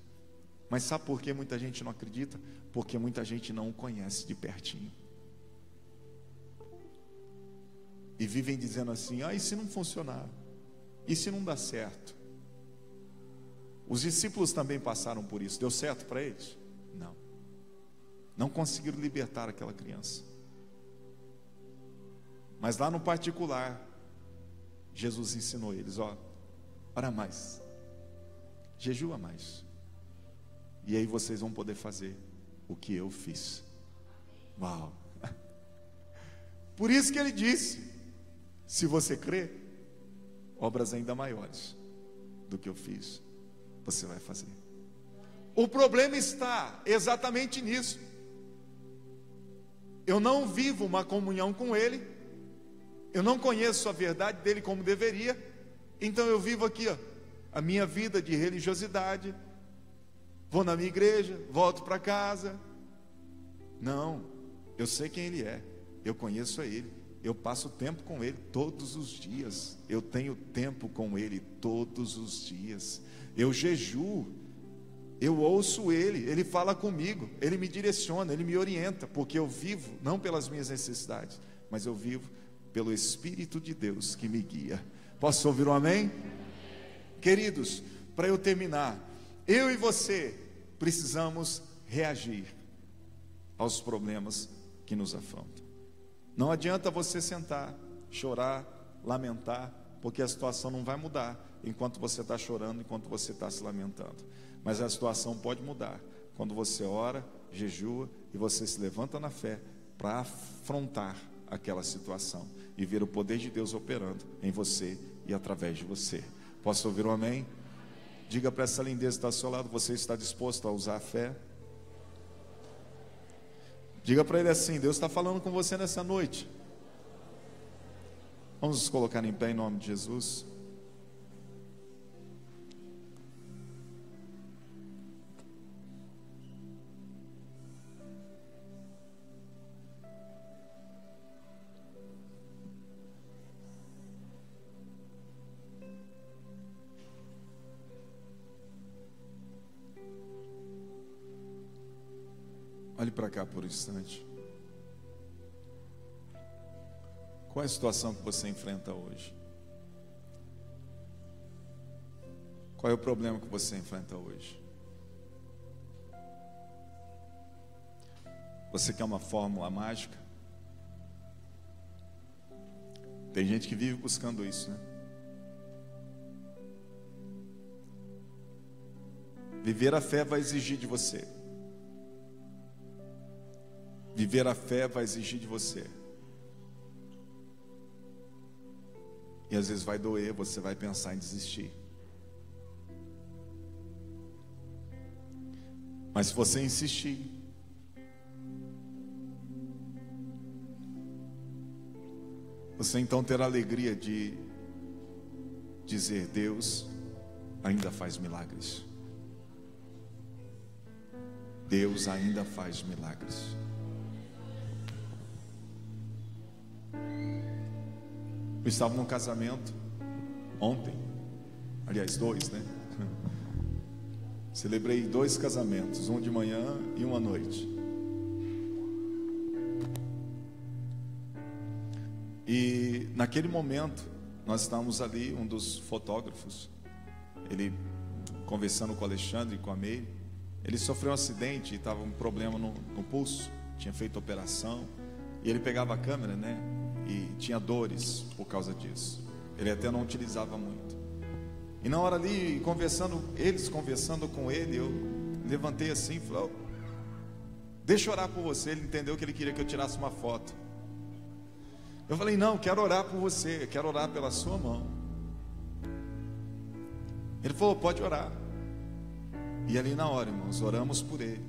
Mas sabe por que muita gente não acredita? Porque muita gente não o conhece de pertinho e vivem dizendo assim: ah, e se não funcionar? E se não dá certo? Os discípulos também passaram por isso. Deu certo para eles? Não. Não conseguiram libertar aquela criança. Mas lá no particular, Jesus ensinou eles: ó, ora mais, jejua mais, e aí vocês vão poder fazer o que eu fiz. Uau! Por isso que ele disse: se você crê, obras ainda maiores do que eu fiz, você vai fazer. O problema está exatamente nisso. Eu não vivo uma comunhão com Ele, eu não conheço a verdade dele como deveria, então eu vivo aqui, ó, a minha vida de religiosidade, vou na minha igreja, volto para casa. Não, eu sei quem Ele é, eu conheço a Ele, eu passo tempo com Ele todos os dias, eu tenho tempo com Ele todos os dias, eu jejuo, eu ouço Ele, Ele fala comigo, Ele me direciona, Ele me orienta, porque eu vivo não pelas minhas necessidades, mas eu vivo pelo Espírito de Deus que me guia. Posso ouvir um amém? Queridos, para eu terminar, eu e você precisamos reagir aos problemas que nos afrontam. Não adianta você sentar, chorar, lamentar, porque a situação não vai mudar enquanto você está chorando, enquanto você está se lamentando. Mas a situação pode mudar quando você ora, jejua e você se levanta na fé para afrontar aquela situação e ver o poder de Deus operando em você e através de você. Posso ouvir um amém? Diga para essa lindeza que está ao seu lado: você está disposto a usar a fé? Diga para ele assim: Deus está falando com você nessa noite. Vamos nos colocar em pé em nome de Jesus. Olhe para cá por um instante. Qual é a situação que você enfrenta hoje? Qual é o problema que você enfrenta hoje? Você quer uma fórmula mágica? Tem gente que vive buscando isso, né? Viver a fé vai exigir de você. Viver a fé vai exigir de você. E às vezes vai doer, você vai pensar em desistir. Mas se você insistir, você então terá a alegria de dizer: Deus ainda faz milagres. Deus ainda faz milagres. Eu estava num casamento ontem, aliás 2, né? Celebrei 2 casamentos, um de manhã e um à noite. E E naquele momento, nós estávamos ali, um dos fotógrafos, ele conversando com o Alexandre e com a Meire, ele sofreu um acidente e estava um problema no pulso, tinha feito operação, e ele pegava a câmera, né, e tinha dores por causa disso. Ele até não utilizava muito. E na hora ali, eles conversando com ele, eu levantei assim e falei: oh, deixa eu orar por você. Ele entendeu que ele queria que eu tirasse uma foto. Eu falei: não, quero orar por você, quero orar pela sua mão. Ele falou: pode orar. E ali na hora, irmãos, oramos por ele.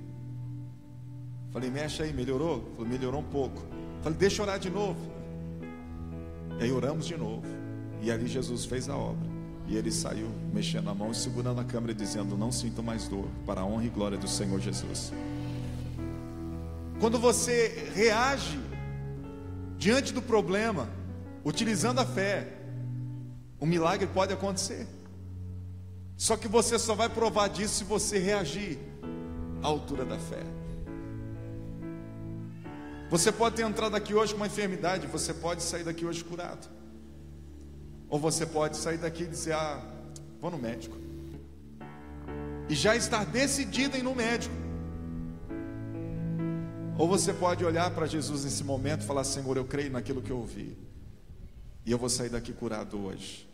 Falei: mexe aí, melhorou? Ele falou: melhorou um pouco. Falei: deixa eu orar de novo. E aí oramos de novo. E ali Jesus fez a obra. E ele saiu mexendo a mão e segurando a câmera, dizendo: não sinto mais dor, para a honra e glória do Senhor Jesus. Quando você reage diante do problema, utilizando a fé, um milagre pode acontecer. Só que você só vai provar disso se você reagir à altura da fé. Você pode ter entrado aqui hoje com uma enfermidade, você pode sair daqui hoje curado. Ou você pode sair daqui e dizer: ah, vou no médico. E já estar decidido em ir no médico. Ou você pode olhar para Jesus nesse momento e falar: Senhor, eu creio naquilo que eu ouvi, e eu vou sair daqui curado hoje,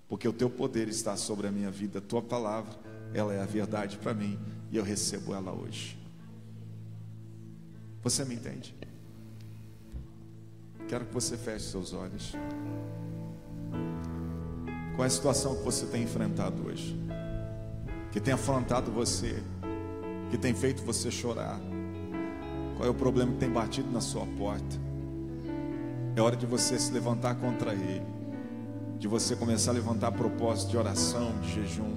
porque o teu poder está sobre a minha vida, a tua palavra, ela é a verdade para mim, e eu recebo ela hoje. Você me entende? Quero que você feche seus olhos. Qual é a situação que você tem enfrentado hoje? Que tem afrontado você? Que tem feito você chorar? Qual é o problema que tem batido na sua porta? É hora de você se levantar contra ele, de você começar a levantar propósito de oração, de jejum.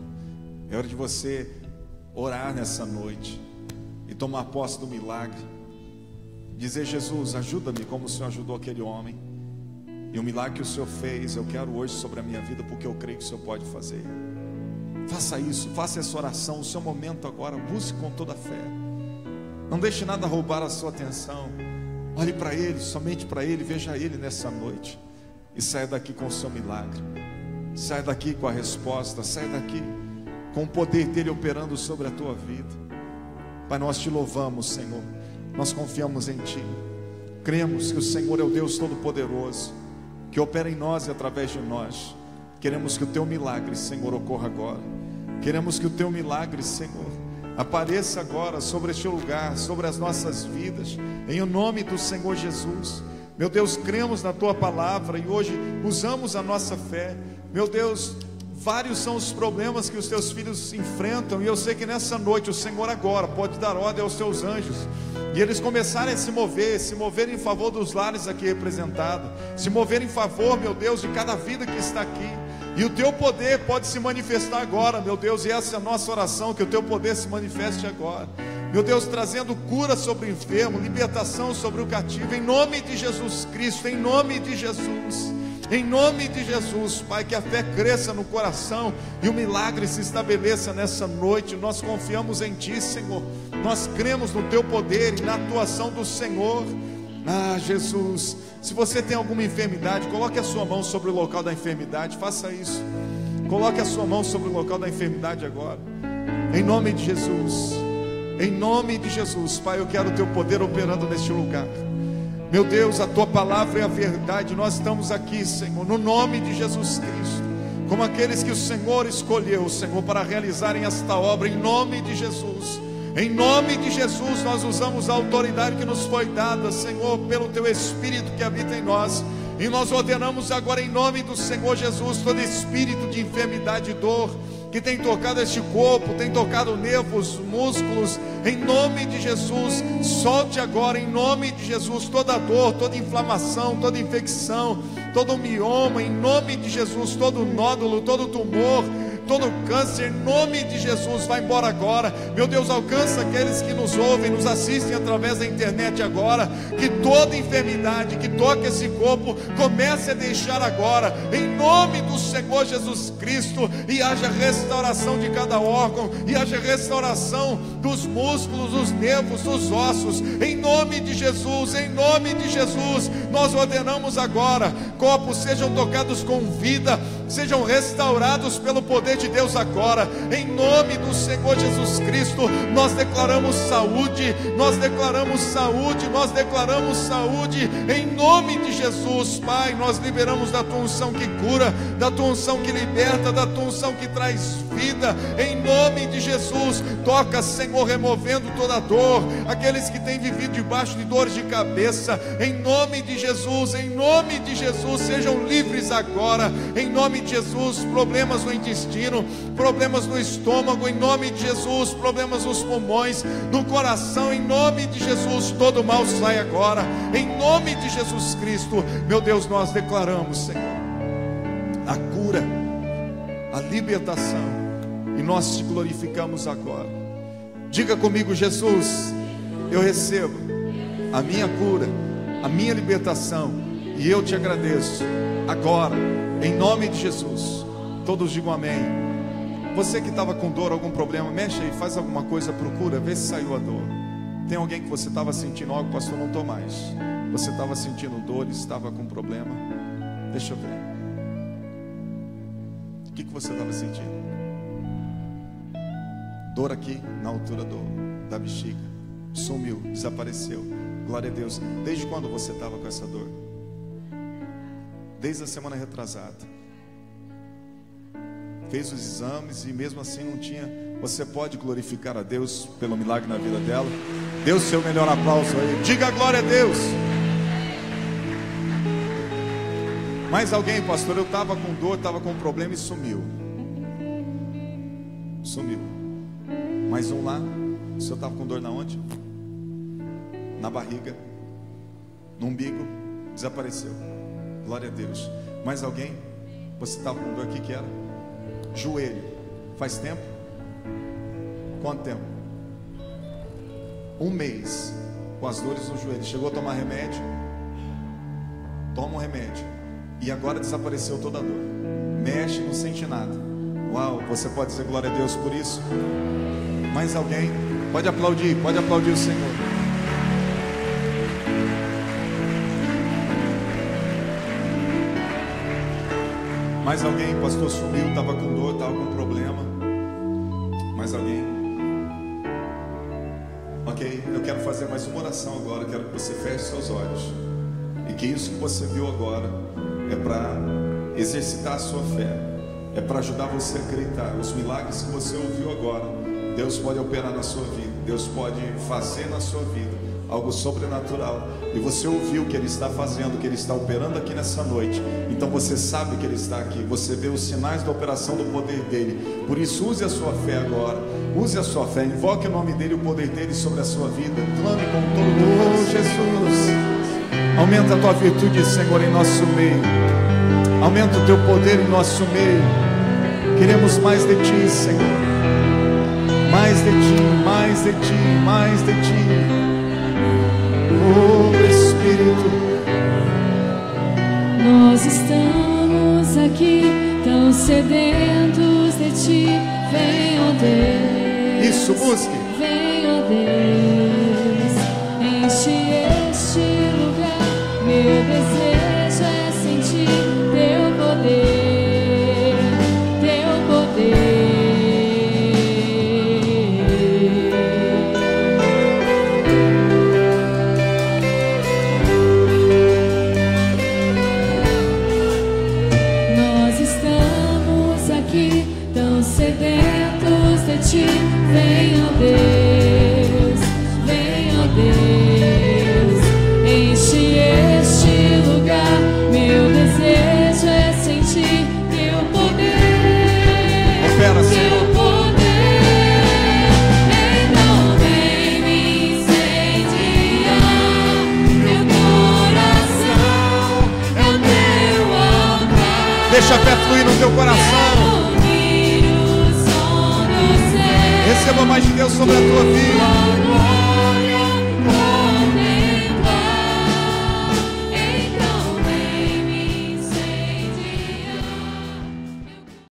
É hora de você orar nessa noite e tomar posse do milagre. Dizer: Jesus, ajuda-me como o Senhor ajudou aquele homem. E o milagre que o Senhor fez, eu quero hoje sobre a minha vida, porque eu creio que o Senhor pode fazer. Faça isso, faça essa oração, o seu momento agora, busque com toda a fé. Não deixe nada roubar a sua atenção. Olhe para Ele, somente para Ele, veja Ele nessa noite. E saia daqui com o seu milagre. Saia daqui com a resposta, saia daqui com o poder dEle operando sobre a tua vida. Pai, nós te louvamos, Senhor. Nós confiamos em Ti. Cremos que o Senhor é o Deus Todo-Poderoso, que opera em nós e através de nós. Queremos que o Teu milagre, Senhor, ocorra agora. Queremos que o Teu milagre, Senhor, apareça agora sobre este lugar, sobre as nossas vidas, em o nome do Senhor Jesus. Meu Deus, cremos na Tua palavra e hoje usamos a nossa fé. Meu Deus, vários são os problemas que os Teus filhos enfrentam, e eu sei que nessa noite o Senhor agora pode dar ordem aos Teus anjos, e eles começarem a se mover em favor dos lares aqui representados, se mover em favor, meu Deus, de cada vida que está aqui. E o Teu poder pode se manifestar agora, meu Deus, e essa é a nossa oração, que o Teu poder se manifeste agora, meu Deus, trazendo cura sobre o enfermo, libertação sobre o cativo, em nome de Jesus Cristo, em nome de Jesus. Em nome de Jesus, Pai, que a fé cresça no coração e o milagre se estabeleça nessa noite. Nós confiamos em Ti, Senhor. Nós cremos no Teu poder e na atuação do Senhor. Ah, Jesus, se você tem alguma enfermidade, coloque a sua mão sobre o local da enfermidade. Faça isso. Coloque a sua mão sobre o local da enfermidade agora. Em nome de Jesus. Em nome de Jesus, Pai, eu quero o Teu poder operando neste lugar. Meu Deus, a Tua palavra é a verdade. Nós estamos aqui, Senhor, no nome de Jesus Cristo, como aqueles que o Senhor escolheu, Senhor, para realizarem esta obra, em nome de Jesus. Em nome de Jesus, nós usamos a autoridade que nos foi dada, Senhor, pelo Teu Espírito que habita em nós, e nós ordenamos agora, em nome do Senhor Jesus, todo espírito de enfermidade e dor que tem tocado este corpo, tem tocado nervos, músculos, em nome de Jesus, solte agora, em nome de Jesus, toda dor, toda inflamação, toda infecção, todo mioma, em nome de Jesus, todo nódulo, todo tumor, todo câncer, em nome de Jesus, vai embora agora. Meu Deus, alcança aqueles que nos ouvem, nos assistem através da internet agora. Que toda enfermidade que toca esse corpo comece a deixar agora, em nome do Senhor Jesus Cristo, e haja restauração de cada órgão, e haja restauração dos músculos, dos nervos, dos ossos, em nome de Jesus, em nome de Jesus. Nós ordenamos agora, corpos sejam tocados com vida, sejam restaurados pelo poder de Deus agora, em nome do Senhor Jesus Cristo. Nós declaramos saúde, nós declaramos saúde, nós declaramos saúde, em nome de Jesus. Pai, nós liberamos da tua unção que cura, da tua unção que liberta, da tua unção que traz vida, em nome de Jesus. Toca, Senhor, removendo toda dor, aqueles que têm vivido debaixo de dores de cabeça, em nome de Jesus, em nome de Jesus, sejam livres agora, em nome de Jesus. Problemas no intestino, problemas no estômago, em nome de Jesus, problemas nos pulmões, no coração, em nome de Jesus, todo mal sai agora, em nome de Jesus Cristo. Meu Deus, nós declaramos, Senhor, a cura, a libertação, e nós te glorificamos agora. Diga comigo: Jesus, eu recebo a minha cura, a minha libertação, e eu te agradeço agora, em nome de Jesus. Todos digam amém. Você que estava com dor, algum problema, mexe aí, faz alguma coisa, procura, vê se saiu a dor. Tem alguém que você estava sentindo algo, pastor, não estou mais. Você estava sentindo dor, estava com problema? Deixa eu ver. O que você estava sentindo? Dor aqui, na altura da bexiga. Sumiu, desapareceu. Glória a Deus. Desde quando você estava com essa dor? Desde a semana retrasada. Fez os exames e mesmo assim não tinha. Você pode glorificar a Deus pelo milagre na vida dela? Dê o seu melhor aplauso aí. Diga glória a Deus. Mais alguém, pastor? Eu estava com dor, estava com problema e sumiu. Sumiu. Mais um lá. O senhor estava com dor na onde? Na barriga, no umbigo, desapareceu. Glória a Deus. Mais alguém? Você estava com dor aqui, que era? Joelho. Faz tempo? Quanto tempo? Um mês com as dores no joelho. Chegou a tomar remédio? Toma um remédio. E agora desapareceu toda a dor. Mexe, não sente nada. Uau, você pode dizer glória a Deus por isso? Mais alguém? Pode aplaudir o Senhor. Mais alguém? Pastor, sumiu, estava com dor, estava com problema. Mais alguém? Ok, eu quero fazer mais uma oração agora. Quero que você feche seus olhos. E que isso que você viu agora é para exercitar a sua fé, é para ajudar você a acreditar. Os milagres que você ouviu agora, Deus pode operar na sua vida, Deus pode fazer na sua vida algo sobrenatural. E você ouviu que Ele está fazendo, que Ele está operando aqui nessa noite. Então você sabe que Ele está aqui. Você vê os sinais da operação do poder dEle. Por isso use a sua fé agora. Use a sua fé, invoque o nome dEle, o poder dEle sobre a sua vida. Clame com todo o teu coração. Jesus, aumenta a tua virtude, Senhor, em nosso meio. Aumenta o teu poder em nosso meio. Queremos mais de ti, Senhor. Mais de ti, mais de ti, mais de ti. Oh Espírito, nós estamos aqui tão sedentos de ti. Vem, ó Deus. Isso, busque. Vem, ó Deus. Enche este lugar. Meu desejo é sentir teu poder, teu poder. Sedentos de ti, vem, ó Deus, vem, ó Deus, enche este lugar. Meu desejo é sentir teu poder, opera, Senhor. Teu poder. Então vem me incendiar, meu coração é o teu altar. Deixa a fé fluir no teu coração. Receba mais de Deus sobre a tua vida.